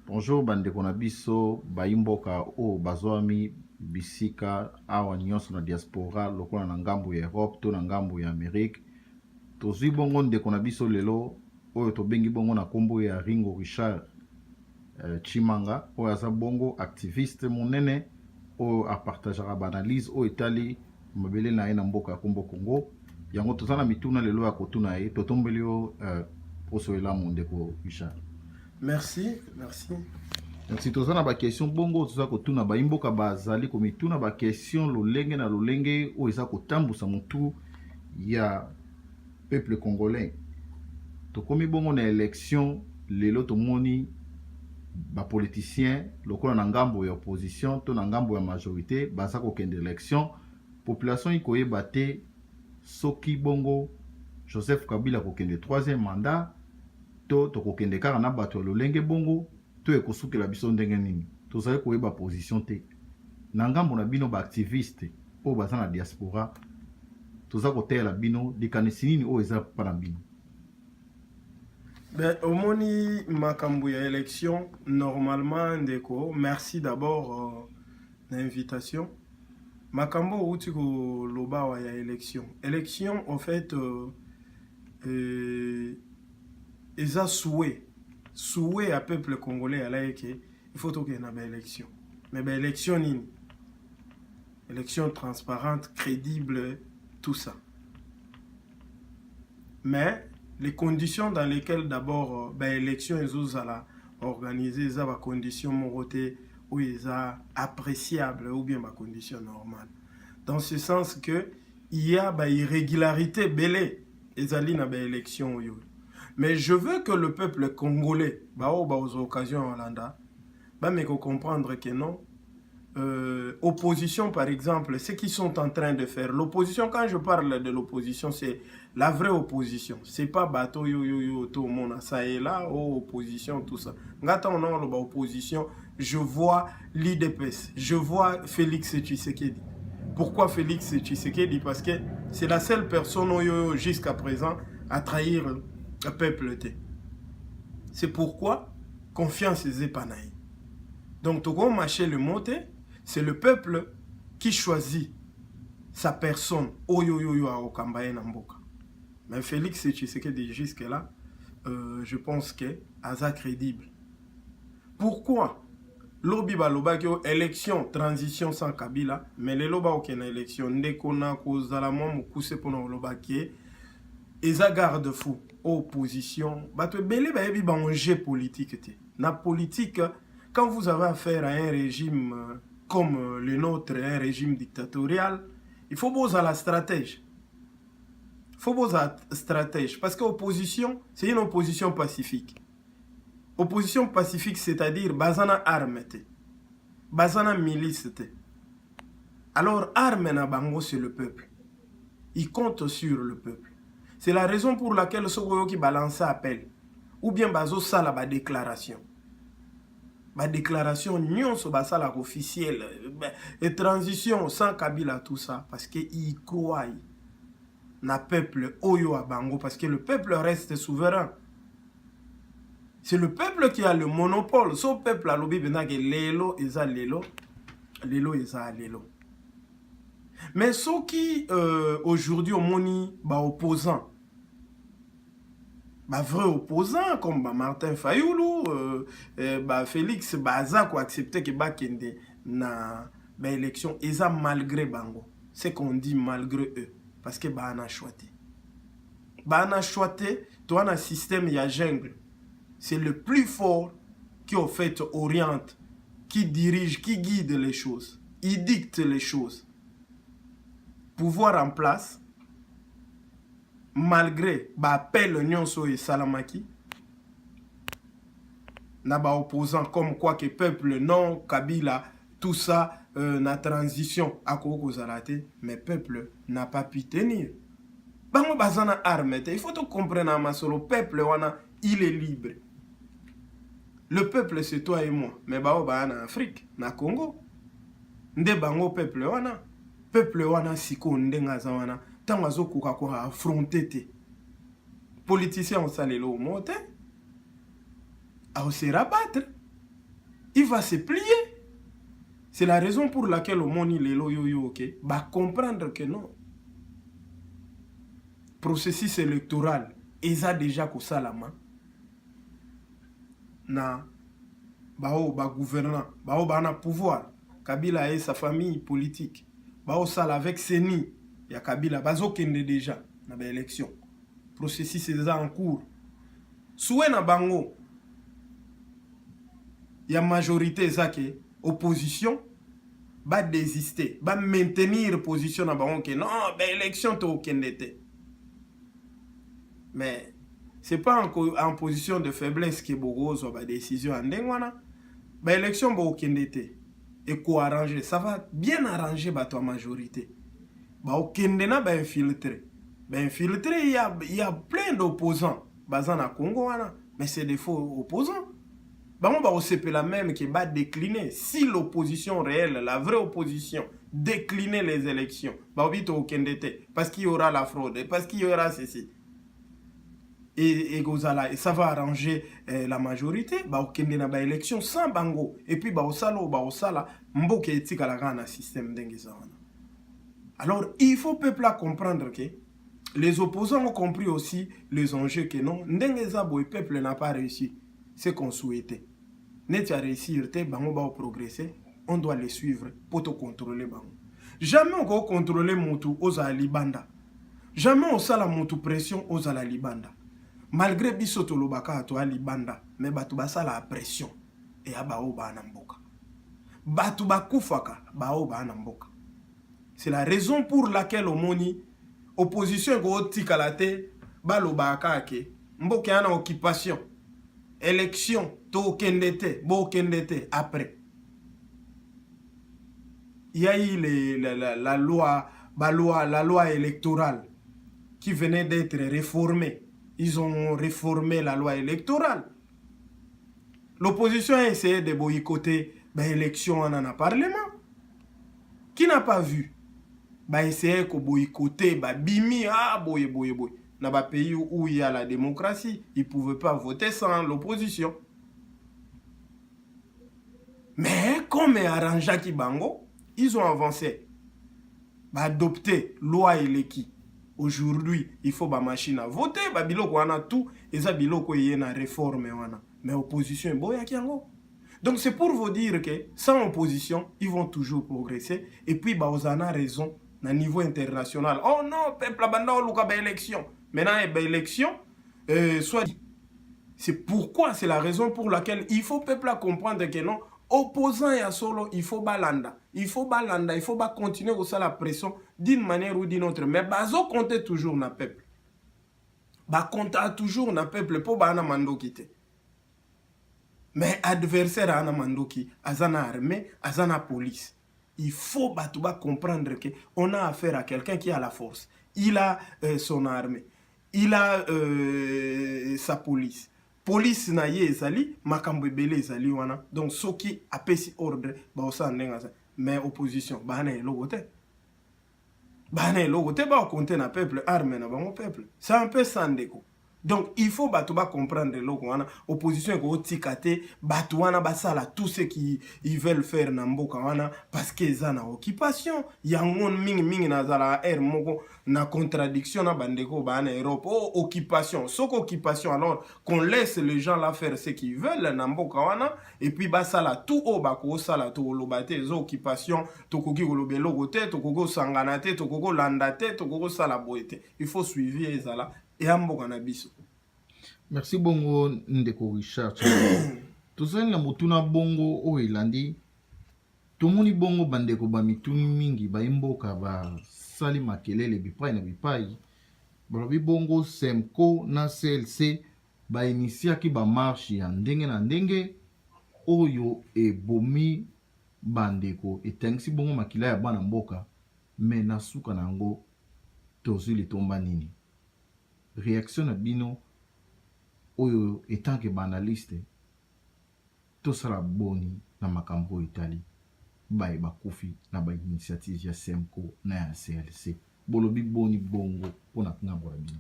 Bonjour bandeko na biso baimboka o bazwami bisika awa nyonso na diaspora lokola na ngambu ya Europe to na ngambu ya Amerique. Tozwi bongo ndeko na biso lelo oyo tobengi bongo na kombo ya Ringo Richard Chimanga oyo aza bongo activiste monene oyo apartageaka banalise oyo etali mabele na ye na mboka ya kombo Congo. Yango toza na mituna lelo ya kotuna ye totombeli yo poso elamu ndeko Richard. Merci. Si tu as une question, bongo, tu as kotuna ba imboka bazali komituna ba question lolenge na lolenge o eza kotambusa mutu ya peuple congolais. To komi bongo na élection lelo tomoni ba politicien lokola na ngambo ya opposition to na ngambo ya majorité baza kokende élection population ikoyeba te soki bongo Joseph Kabila kokende 3e mandat to kokende kaka na bato ya lolenge bongo to ekosukela biso ndenge nini tozali koyeba position te na ngambo na bino baactiviste oyo baza na diaspora toza koteyela bino likanisi nini oyo eza mpa na bino. Omoni makambo ya élection normalement ndeko, merci d'abord l'invitation. Makambo outi ko loba ya élection en fait eza souhait à peuple congolais à il faut qu'il y ait une élection. Mais une élection nini? Élection transparente, crédible, tout ça. Mais les conditions dans lesquelles d'abord l'élection est organisée, ça va conditions moroté où ils sont appréciables ou bien ma condition normale. Dans ce sens que il y a irrégularité belé et ça na élection. Mais je veux que le peuple congolais, aux occasions en Hollanda, mais comprendre que non. Opposition, par exemple, ce qu'ils sont en train de faire. L'opposition, quand je parle de l'opposition, c'est la vraie opposition. C'est pas bateau, tout le monde, ça est là, opposition, tout ça. Quand on a l'opposition, je vois l'IDPS, je vois Félix Tshisekedi. Pourquoi Félix Tshisekedi? Parce que c'est la seule personne jusqu'à présent à trahir le peuple. C'est pourquoi confiance est épanaï. Donc, tout le marché le monte, c'est le peuple qui choisit sa personne. Mais Félix Tshisekedi jusque-là, je pense que Aza crédible. Pourquoi? Lobi baloba ki élection transition sans Kabila, mais les loba aucune élection ndekona kozala mo mukuse pona loba ki eza garde-fou opposition bato belé ba yebi ba enjeu politique te. Na politique quand vous avez affaire à un régime comme le nôtre, un régime dictatorial, il faut poser la stratège. Il faut poser la stratège parce que l'opposition, c'est une opposition pacifique. Opposition pacifique, c'est-à-dire bazana arme, bazana milice. Alors arme na bango c'est le peuple. Il compte sur le peuple. C'est la raison pour laquelle Sogoyo qui balance appel ou bien bazo sala ba déclaration. Ma déclaration nyonso basala officielle et transition sans Kabila tout ça parce que il croit na peuple oyo a bango parce que le peuple reste souverain. C'est le peuple qui a le monopole. Ce peuple a lobby bena que lelo eza lelo eza lelo. Mais ceux qui aujourd'hui au moni ba opposant vrai opposant comme Martin Fayoulou, Félix Baza qui accepté que Bakende na élection et ça malgré bango. C'est qu'on dit malgré eux parce que bana choité. Bana choité, toi un système ya jungle. C'est le plus fort qui au fait oriente, qui dirige, qui guide les choses. Il dicte les choses. Pouvoir en place malgré l'appel Nyonso et Salamaki, na ba opposant comme quoi que peuple non, Kabila, tout ça, na transition à Koko Zalate, mais peuple n'a pas pu tenir. Bango bazana arme, il faut tout comprendre ma solo peuple wana, il est libre. Le peuple c'est toi et moi, mais bao ba en Afrique, na Congo. Nde bango peuple wana siko ndenga za wana. Tant qu'on a affronté politiciens au salé au monte, à se rabattre. il va se plier. C'est la raison pour laquelle au monde il est là, ok, va comprendre que non. Processus électoral, ils a déjà que ça la main. Na, bao ba gouvernant, bao ba na pouvoir. Kabila et sa famille politique. Bao sal avec Seni, ya Kabila, bazo kende déjà na ba élection. Processus est en cours. Soué na bango, ya majorité zake, opposition, va désister, va maintenir position na bango que non, ba élection to kende. Mais c'est pas en position de faiblesse que Bogozo va décision en dengwana. Ba élection ba okendete et ko arranger, ça va bien arranger ba toi majorité. Ba okendena ba infiltrer. Ba infiltrer il y a plein d'opposants bazana Congo wana, mais c'est des faux opposants. Ba on va OCP la même qui va décliner si l'opposition réelle, la vraie opposition décliner les élections. Ba vite okendete parce qu'il y aura la fraude, parce qu'il y aura ceci. Et ça va arranger la majorité, bah au kende na ba élection sans bango et puis bah au sala mboke etika la gana système d'engezana. Alors il faut peuple à comprendre que les opposants ont compris aussi les enjeux que non ndengeza boy peuple n'a pas réussi ce qu'on souhaitait. Net à réussir te bango ba progresser, on doit les suivre pour te contrôler bango. Jamais on va contrôler mutu oza libanda. Jamais on sala mutu pression oza la libanda. Malgré bisoto lobaka to ali banda, mais batu basala la pression et abao ba namboka. Batu bakufaka bao ba namboka. C'est la raison pour laquelle au moni opposition go tikalate ba lobaka ke mboka yana occupation. Élection to kendete, bo kendete après. Il y a eu la loi électorale qui venait d'être réformée. Ils ont réformé la loi électorale. L'opposition a essayé de boycotter l'élection en parlement. Qui n'a pas vu? Essayer de boycotter, bimi, boy. Dans un pays où il y a la démocratie, ils ne pouvaient pas voter sans l'opposition. Mais comme arrangé Kibango, ils ont avancé. Adopter loi électorale. Aujourd'hui, il faut ba machine à voter, ba biloko wana tout, et ça biloko yena réforme wana. Mais opposition est boya kiango. Donc c'est pour vous dire que sans opposition, ils vont toujours progresser. Et puis ba ozana raison na niveau international. Oh non, peuple abanda oluka ba élection. Maintenant ba élection soit c'est pourquoi c'est la raison pour laquelle il faut peuple à comprendre que non opposant et à solo, il faut balanda. Il faut continuer aussi la pression d'une manière ou d'une autre. Mais bazo compter toujours na peuple. Ba compter toujours na peuple pour ba na mando kite. Mais adversaire ana mando ki, azana armée, azana police. Il faut ba comprendre que on a affaire à quelqu'un qui a la force. Il a son armée. Il a sa police. Police na ye ezali makambo ebele ezali wana donc soki apesi ordre ba osandenga ça mais opposition bana elogote ba compter na peuple armé na bango peuple c'est un peu sandeko. Donc il faut batuba comprendre loko wana opposition ko tikate batu wana basala tout ce qui ils veulent faire na mboka wana parce que za na occupation yangon mingi na zala moko na contradiction na bandeko bana Europe occupation soko occupation alors qu'on laisse les gens là faire ce qu'ils veulent na mboka wana et puis basala tout bako sala to lobate zo occupation to koki kolobelo gote to koko sangana te to koko landa te to koko sala boete il faut suivre ezala et amboka na biso. Merci bongo ndeko Richard. Tozali na motuna bongo o elandi. Tomoni bongo bandeko ba mituni mingi ba imboka ba sali makelele bipai na bipai. Balobi bongo Semco na CLC ba initiaki ba marche ya ndenge na ndenge oyo ebomi bandeko etangisi bongo makila ya bana mboka me na suka nango tozili tomba nini. Réaction na bino oyo etant que banaliste tosala boni na makambo itali baye bakufi na ba initiative ya Semco na ya CLC bolobi boni bongo pona ngabo la bino.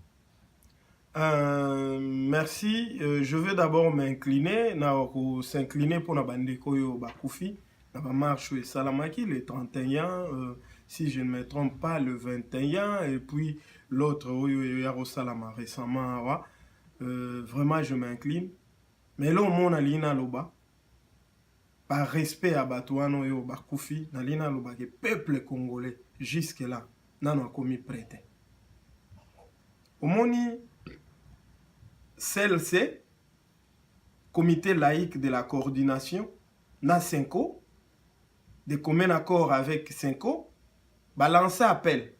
Merci. Je veux d'abord m'incliner, s'incliner pour la bande koyo bakufi, la marche et Salamaki le 31, si je ne me trompe pas, le 21, et puis l'autre Yaro Salama récemment. Vraiment, je m'incline. Mais là, mon alina loba, par respect à Batouano et au Bakufi, nalina loba que peuple congolais jusque là n'a commis prêté. Au moni CLC, Comité laïque de la coordination, na 5 de commun accord avec 5 balance appel,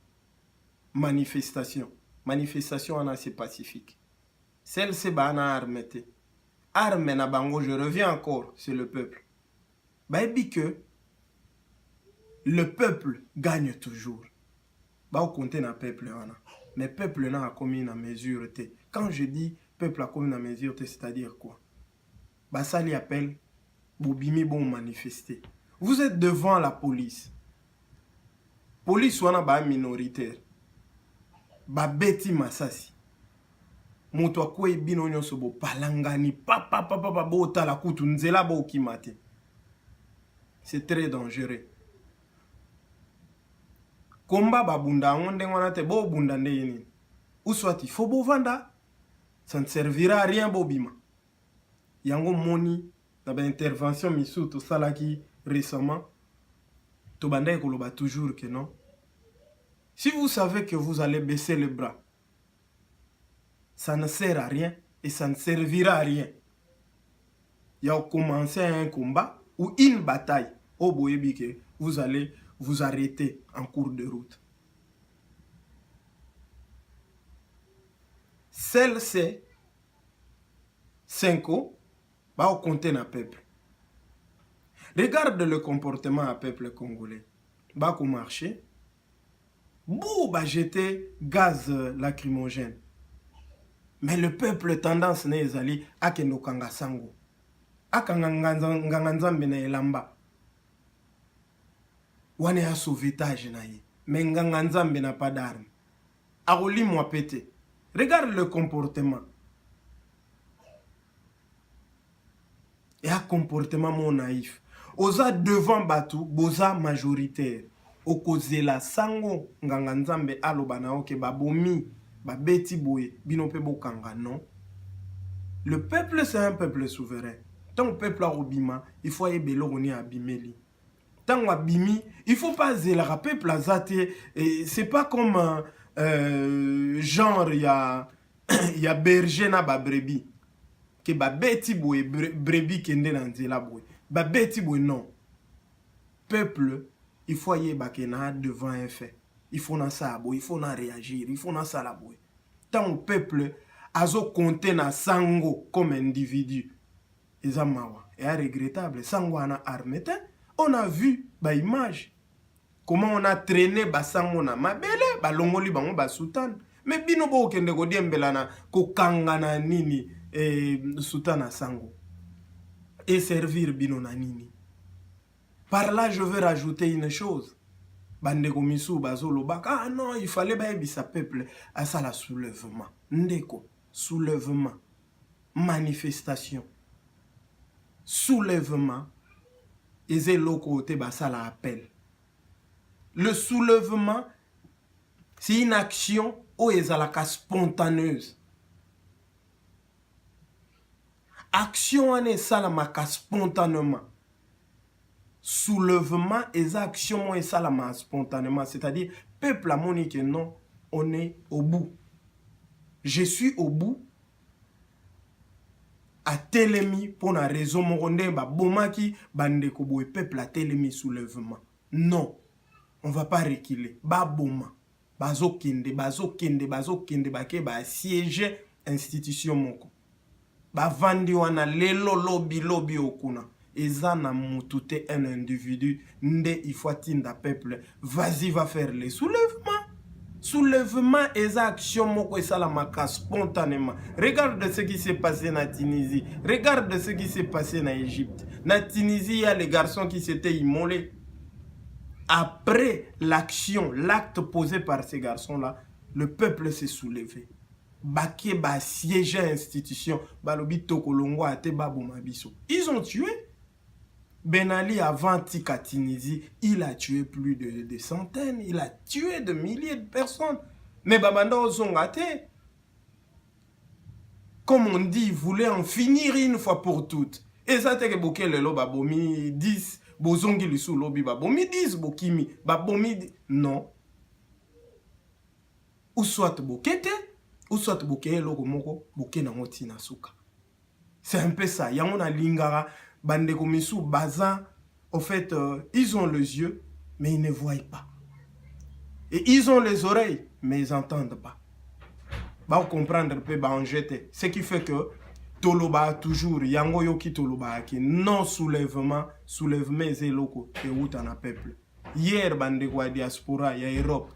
manifestation. Manifestation en assez pacifique. CLC bana armete. Arme na bango, je reviens encore sur le peuple. Bah, dit que le peuple gagne toujours. Bah, on compte na peuple, mais peuple n'a commis na mesure. Quand je dis peuple a commis na mesure, c'est-à-dire quoi? Bah, ça lui appelle Bobimi bon manifester. Vous êtes devant la police. Police wana ba minoritaire. Ba beti masasi. Moto akwe bino nyonso bo palangani papa bo tala kutu nzela bo kimate. C'est très dangereux. Combat ba bunda onde wana te bo bunda ndeni. Ou soit il faut bo vanda. Ça ne servira à rien bobima. Yango moni na ba intervention misu to salaki récemment. To banda koloba toujours que non. Si vous savez que vous allez baisser les bras, ça ne sert à rien et ça ne servira à rien. Il y a commencé un combat ou une bataille au Boyebike, vous allez vous arrêter en cours de route. Celle-ci, 5 va au compter na peuple. Regarde le comportement à peuple congolais. Ba au marché, bou ba jeter gaz lacrymogène. Mais le peuple tendance n'est allé à kendo kanga sango. A kanganzambe na elamba. Wane a sauvetage na ye. Mais nganganzambe n'a pas d'armes. Aroli moi pété. Regarde le comportement. Et un comportement mon naïf. Oza devant Batu, boza majoritaire. Okoze la sango nganganzambe alobana oke babomi. Beti boye, binope bokanga, non. Le peuple, c'est un peuple souverain. Tant que peuple a obima, il faut y beloroni abimeli. Tant que abimi, il faut pas zélara peuple a zate. C'est pas comme genre il y a berger na ba brebis. Que ba beti boye brebis kende na nzela boye. Ba beti boye non. Peuple, il faut y bakena devant un fait. Il faut na ça, il faut na réagir, il faut na ça la boue. Tant le peuple a compté na sango comme individu, et regrettable, sango ana armete, on a vu ba image comment on a traîné ba sango na mabele, ba longoli bango ba sultan, mais bino bo kende ko diembela na ko kanga na nini sultan na sango et servir bino na nini. Par là je veux rajouter une chose. Bandeko misu bazolo baka, ah non, il fallait baebisa peuple à ça la soulèvement. Ndeko, soulèvement, manifestation. Soulèvement, et loko te basa la appel. Le soulèvement, c'est une action où ezalaka spontaneuse. Action en esalamaka spontanément. Soulèvement et action et salama spontanément, c'est-à-dire peuple a moni que non, on est au bout. Je suis au bout à telemi pour la raison moronde ba bomaki bande kobo et peuple a telemi soulèvement. Non, on va pas reculer. Ba boma, bazo kende bake ba siéger institution moko. Ba vandi wana lelo lobby okuna. Ezana mutute un individu, nde il faut atteindre peuple, vas-y va faire les soulèvements. Soulèvement et action moko esalamaka spontanément. Regarde ce qui s'est passé en Tunisie. Regarde ce qui s'est passé en Égypte. En Tunisie, il y a les garçons qui s'étaient immolés. Après l'action, l'acte posé par ces garçons-là, le peuple s'est soulevé. Baké ba siège institution balobi tokolongo ate baboma biso. Ils ont tué. Ben Ali avant Tika Tunisie, il a tué plus de centaines, il a tué de milliers de personnes. Mais Babanda Ozongate, comme on dit, il voulait en finir une fois pour toutes. Et ça te que boké le lo babomi 10 bozongi lisu lobi babomi 10 bokimi babomi non. Ou soit bokete ou soit boké lo moko boké na moti na suka. C'est un peu ça. Yango na lingara bande komisu baza en fait ils ont les yeux mais ils ne voient pas. Et ils ont les oreilles mais ils n'entendent pas. Bah comprendre peu bah en jeter. Ce qui fait que toloba toujours yango yoki toloba ki non soulèvement et loko et outana peuple. Hier bande kwa diaspora ya Europe.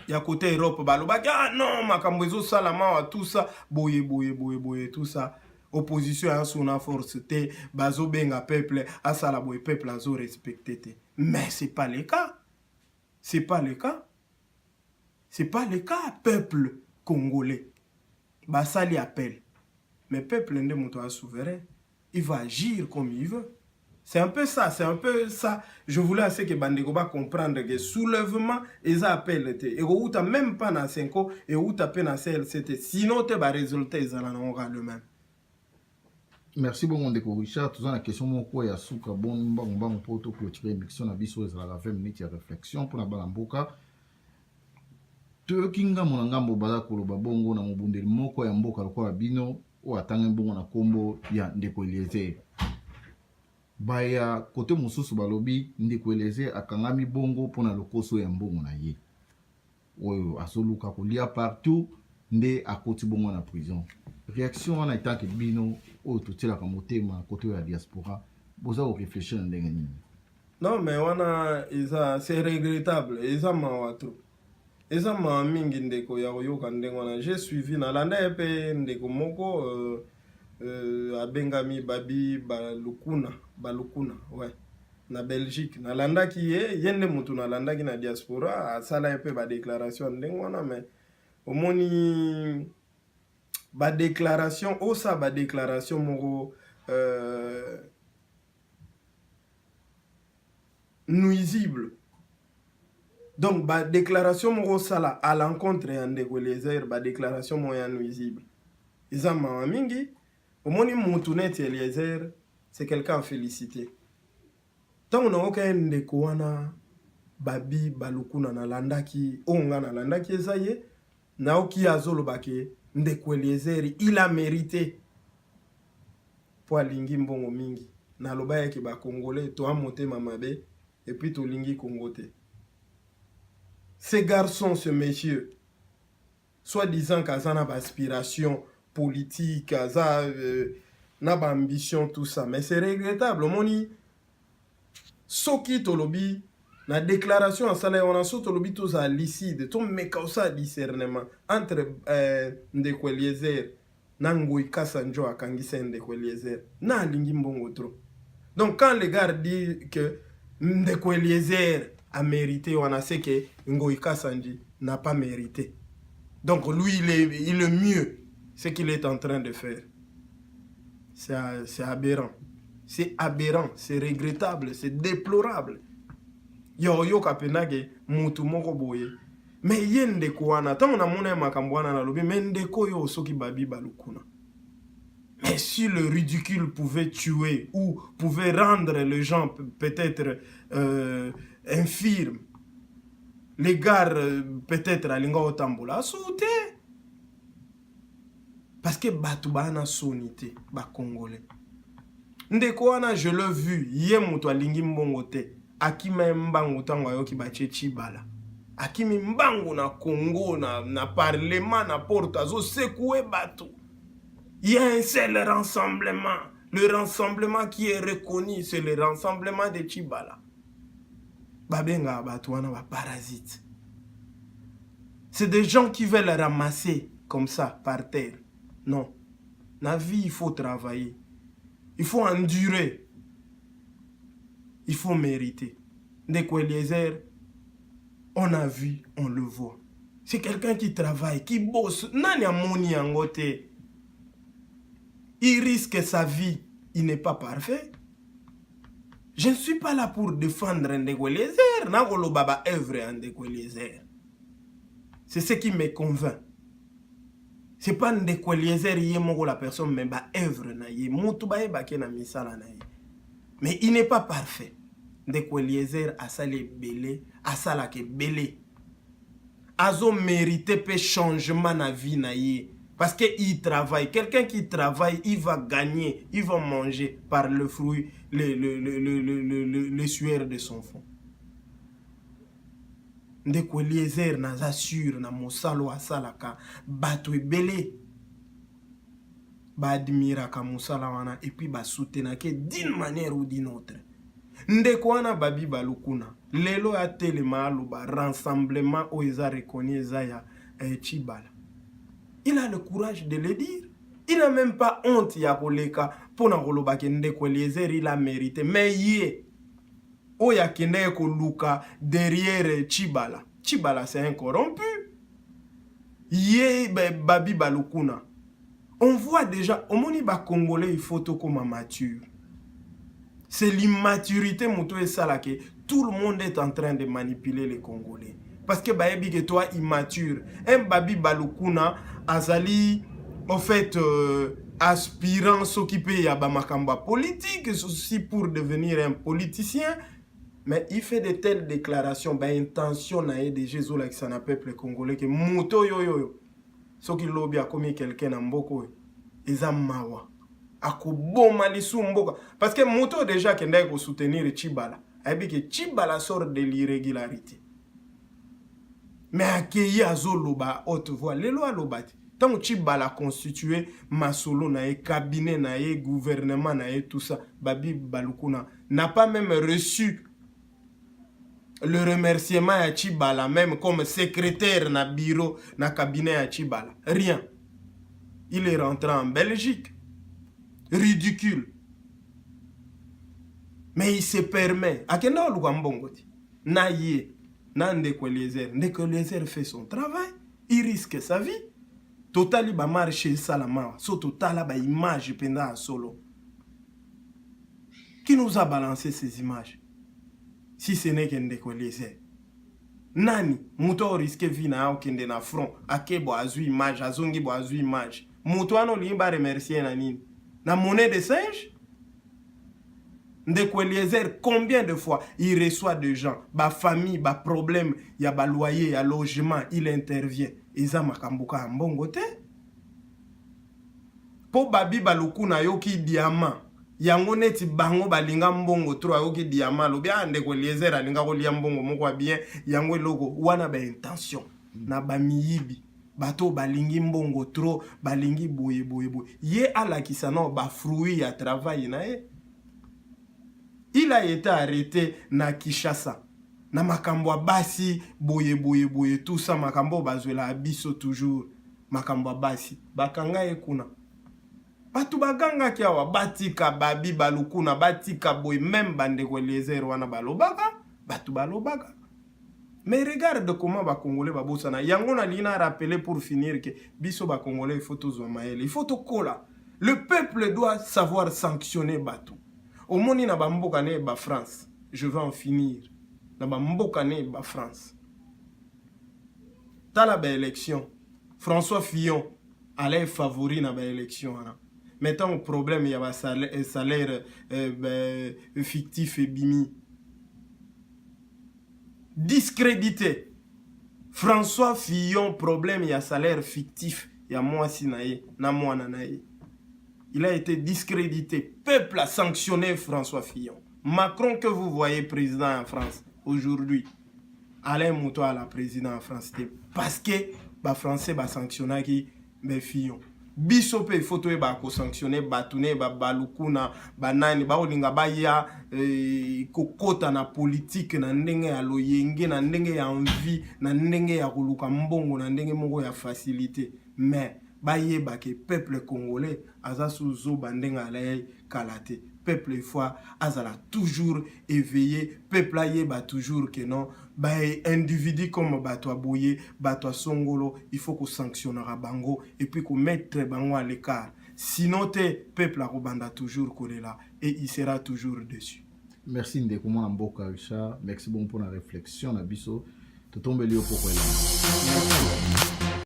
Ya côté Europe baloba ah non makambo ezo salama tout ça boye tout ça. Opposition à son force te bazo benga peuple à salaboy peuple azo respecté te. Mais c'est pas le cas. C'est pas le cas. C'est pas le cas peuple congolais. Basali appelle. Mais peuple n'est pas souverain. Il va agir comme il veut. C'est un peu ça, c'est un peu ça. Je voulais assez que Bandegoba comprendre que soulèvement, ils appellent. Et où tu même pas dans 5 ans, et où tu as peine à CLCT. Sinon, tu vas résultat, ils en le même. Merci beaucoup Ndeko Richard. Tout ça la question mon quoi ya souka bon mbang pour to clôturer émission na biso ezala 20 minutes de réflexion pour na balamboka. To kinga mona ngambo bala koloba bongo na mobundeli moko ya mboka lokwa bino o atanga bongo na kombo ya Ndeko Eliezer. Baya kote mususu balobi Ndeko Eliezer akangami bongo pona lokoso ya mbongo na ye. Oyo asoluka kolia partout nde akoti bongo na prison. Réaction en étant que bino ou tout la motema côté de la diaspora vous avez réfléchi en dernier. Non mais wana c'est regrettable ils ont trop ils ont mingi ndeko ya yoka ndengona j'ai suivi na landa epe ndeko moko abengami babi balukuna ouais na Belgique na landa ki yende mutu na landa ki na diaspora asala epe ba déclaration ndengona mais omoni ba déclaration osa ba déclaration moko nuisible. Donc ba déclaration moko sala à l'encontre ya Ndeko Eliezer ba déclaration moya nuisible. Isa mama mingi omoni mutu net Eliezer c'est quelqu'un à féliciter. Tant on a aucun ndeko wana babi balukuna na landaki onga na landaki ezaye na oki azolo bake Ndeko Eliezer, il a mérité pour lingi mbongo mingi. Na loba yaki ba congolais to amote mamabe et puis to lingi kongote. Ces garçons, ce monsieur, soi-disant qu'azana ba aspiration politique, aza na ba ambition tout ça, mais c'est regrettable. Moni soki tolobi la déclaration en salaire, on a sauté le bito à licide, tout me causa discernement entre Ndeko Eliezer, Nangoi Kassanjo à Kangisa Ndeko Eliezer, na lingi mbongo trop. Donc quand les gars disent que Ndeko Eliezer a mérité, on a sait que Ngoi Kassanji n'a pas mérité. Donc lui, il est mieux ce qu'il est en train de faire. C'est aberrant. C'est aberrant, c'est regrettable, c'est déplorable. Yo kapenage mutu moko boye mais yende ko wana tant na mona makambo wana na lobi mende ko yo soki babi balukuna. Mais si le ridicule pouvait tuer ou pouvait rendre les gens peut-être infirmes, les gars peut-être alinga otambola souté parce que batu bana sonité ba congolais ndeko wana je l'ai vu ye mutu alingi mbongo te akima mbangu tango ayoki bache chibala akimi mbangu na Congo na parlement na porte azo sekoué bato. Il y a un seul rassemblement, le rassemblement qui est reconnu, c'est le rassemblement de Chibala. Babenga bato wana ba parasite. C'est des gens qui veulent ramasser comme ça par terre. Non. La vie, il faut travailler. Il faut endurer. Il faut mériter. Ndeko Eliezer, on a vu, on le voit. C'est quelqu'un qui travaille, qui bosse. Nani amoni angote. Il risque sa vie. Il n'est pas parfait. Je ne suis pas là pour défendre Ndeko Eliezer. Nagolo baba œuvre Ndeko Eliezer. C'est ce qui me convainc. C'est pas Ndeko Eliezer yé moko la personne, mais ba œuvre na yé. Moutou ba yé na misala na yé. Mais il n'est pas parfait. Ndeko Eliezer a salé belé, a salake belé. Azo mérité pe changement na vie na yé. Parce qu'il travaille. Quelqu'un qui travaille, il va gagner, il va manger par le fruit, le sueur de son fond. Ndeko Eliezer naza sûr na mosalo asalaka bato ebele ba admiraka mosala wana et puis ba soutenake d'une manière ou d'une autre. Ndeko wana babi balukuna lelo ya telema aloba rassemblement o eza reconnu eza ya Tshibala. Il a le courage de le dire. Il n'a même pas honte ya koleka pona koloba ke Ndeko Eliezer il a mérité. Mais yé oya kende koluka derrière Tshibala. Tshibala c'est un corrompu. Yé babi balukuna. On voit déjà au moni ba congolais il faut tout comme mature. C'est l'immaturité moto et ça là que tout le monde est en train de manipuler les Congolais. Parce que baebi que toi immature. Un babi balukuna azali en fait aspirant s'occuper à bamakamba politique aussi pour devenir un politicien. Mais il fait de telles déclarations, bah intention na de Jésus là qui s'en peuple congolais que moto yo yo yo. Ce qui lobby a commis quelqu'un en boko ezamawa. Akoboma lisu mboka parce que moto déjà qui ndai ko soutenir Tshibala. Abi que Tshibala sort de l'irrégularité. Mais accueilli à Zoloba haute voix les lois lobati. Tant que Tshibala constitué masolo na e cabinet na e gouvernement na e tout ça, babi balukuna n'a pas même reçu le remerciement à Tshibala même comme secrétaire na bureau na cabinet à Tshibala. Rien. Il est rentré en Belgique. Ridicule. Mais il se permet. Akenda oluka mbongoti. Na yé. Na Ndeko Eliezer. Ndeko Eliezer fait son travail. Il risque sa vie. Totali ba marché salama. So totala ba image pendant solo. Qui nous a balancé ces images? Si ce n'est que Ndeko Eliezer. Nani, muto risque vie na okende na front. Ake bo azu image, azongi bo azu image. Muto ano limba remercier na nini? Na monnaie de singe? Ndeko Eliezer, combien de fois il reçoit de gens, ba famille, ba problème, ya ba loyer, ya logement, il intervient. Eza makambuka mbongo te? Po babi balukuna yoki diamant. Yango neti bango balinga mbongo tro yoki diamant. Lo bien Ndeko Eliezer alinga kolia mbongo moko bien yango logo wana ba intention na ba miyibi. Bato balingi mbongo tro balingi boye. Ye ala kisano ba fruit ya travail na ye. Il a été arrêté na Kinshasa. Na makambo basi boye tout ça makambo bazwela abiso toujours makambo basi bakanga ekuna. Batu baganga kiawa batika babi balukuna batika boy même Ndeko Eliezer wana balobaka batu balobaka. Mais regarde comment ba congolais ba bosana yango na lina rappeler pour finir que biso ba congolais il faut tous maele il faut tout kola. Le peuple doit savoir sanctionner batu. Au moni na ba mboka ne ba France. Je vais en finir. Na ba mboka ne ba France. Tala ba élection. François Fillon allait favori na ba élection ana. Maintenant au problème il y a ba salaire fictif et bimi. Discrédité. François Fillon problème il y a salaire fictif il y a moi sinaye na moi nanaye. Il a été discrédité. Peuple a sanctionné François Fillon. Macron que vous voyez président en France aujourd'hui. Alain Mouto à la président en France. C'était parce que les Français ont sanctionné Fillon. Bisope photo ba ko sanctionner batune ba balukuna banani ba olinga ba ya kokota na politique na ndenge ya loyenge na ndenge ya envie na ndenge ya koluka mbongo na ndenge moko ya facilité. Mais ba yeba ke peuple congolais aza suzo bandenga la kalate peuple fois azala toujours éveillé, peuple ayeba toujours que non, bah individu comme bato boye, bato songolo, il faut qu'on sanctionnera bango et puis qu'on mette bango à l'écart. Sinon te peuple a robanda toujours kolela et il sera toujours dessus. Merci Ndeko Mwana Mboka Richard, merci beaucoup pour la réflexion na biso. Totombeli yo poko elanga.